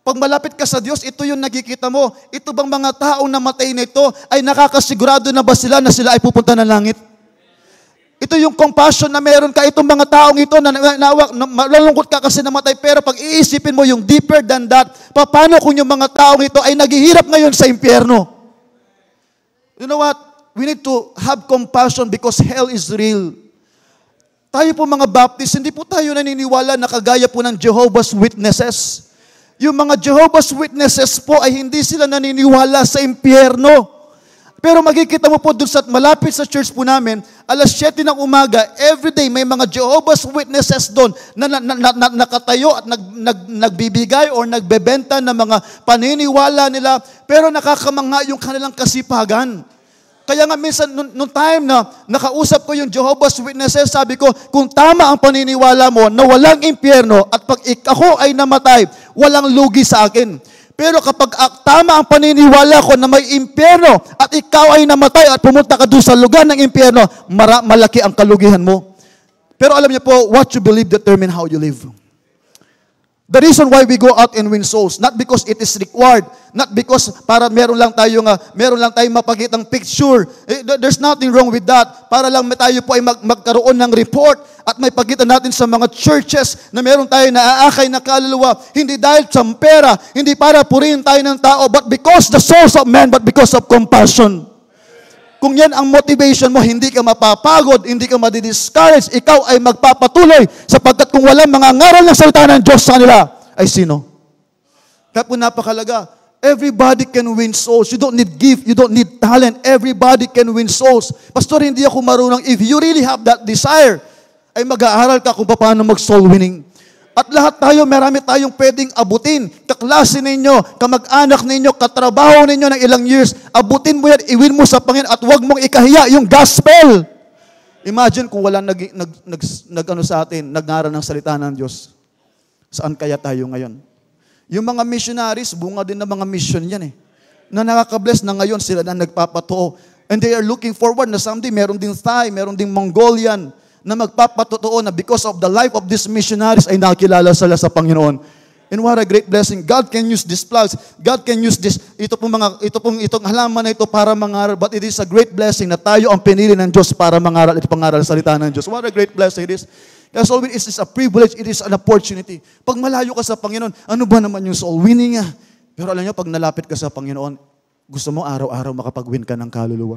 Pag malapit ka sa Diyos, ito yung nakikita mo. Ito bang mga taong namatay na ito ay nakakasigurado na ba sila na sila ay pupunta ng langit? Ito yung compassion na meron ka. Itong mga taong ito na malulungkot ka kasi namatay. Pero pag iisipin mo yung deeper than that, paano kung yung mga taong ito ay naghihirap ngayon sa impyerno? You know what? We need to have compassion because hell is real. Tayo po mga Baptist, hindi po tayo naniniwala na kagaya po ng Jehovah's Witnesses. Yung mga Jehovah's Witnesses po ay hindi sila naniniwala sa impyerno. Pero makikita mo po doon sa malapit sa church po namin, alas 7 ng umaga, everyday may mga Jehovah's Witnesses doon na nakatayo at nagbibigay or nagbebenta ng mga paniniwala nila, pero nakakamangha yung kanilang kasipagan. Kaya nga minsan, nung time na nakausap ko yung Jehovah's Witnesses, sabi ko, kung tama ang paniniwala mo na walang impyerno at pag ako ay namatay, walang lugi sa akin. Pero kapag tama ang paniniwala ko na may impyerno at ikaw ay namatay at pumunta ka doon sa lugar ng impyerno, malaki ang kalugihan mo. Pero alam niyo po, what you believe determine how you live. The reason why we go out and win souls, not because it is required, not because para meron lang tayong mapakitang picture. There's nothing wrong with that. Para lang tayo po ay magkaroon ng report at may pagkita natin sa mga churches na meron tayo naaakay na kaluluwa. Hindi dahil sa pera, hindi para purihin tayo ng tao, but because the souls of men, but because of compassion. Kung yan ang motivation mo, hindi ka mapapagod, hindi ka madi-discourage, ikaw ay magpapatuloy sapagkat kung walang mga ngaral ng salita ng Diyos sa kanila, ay sino? Kaya po napakalaga, everybody can win souls. You don't need gift, you don't need talent. Everybody can win souls. Pastor, hindi ako marunong. If you really have that desire, ay mag-aaral ka kung paano mag-soul winning. At lahat tayo, marami tayong pwedeng abutin. Kaklase ninyo, kamag-anak ninyo, katrabaho ninyo ng ilang years. Abutin mo yan, iwin mo sa Panginoon at huwag mong ikahiya yung gospel. Imagine kung walang sa atin, nagngaral ng salita ng Diyos. Saan kaya tayo ngayon? Yung mga missionaries, bunga din ng mga mission yan eh. Na nakaka-bless na ngayon sila na nagpapatoo. And they are looking forward na someday meron din Thai, meron din Mongolian, na magpapatotoo na because of the life of these missionaries ay nakilala sila sa Panginoon. And what a great blessing. God can use these plugs. God can use itong halaman na ito para mangaral. But it is a great blessing na tayo ang pinili ng Diyos para mangaral at pangaral sa salita ng Diyos. What a great blessing it is. Kaya soul winning is a privilege. It is an opportunity. Pag malayo ka sa Panginoon, ano ba naman yung soul winning? Pero alam niyo, pag nalapit ka sa Panginoon, gusto mo araw-araw makapag-win ka ng kaluluwa.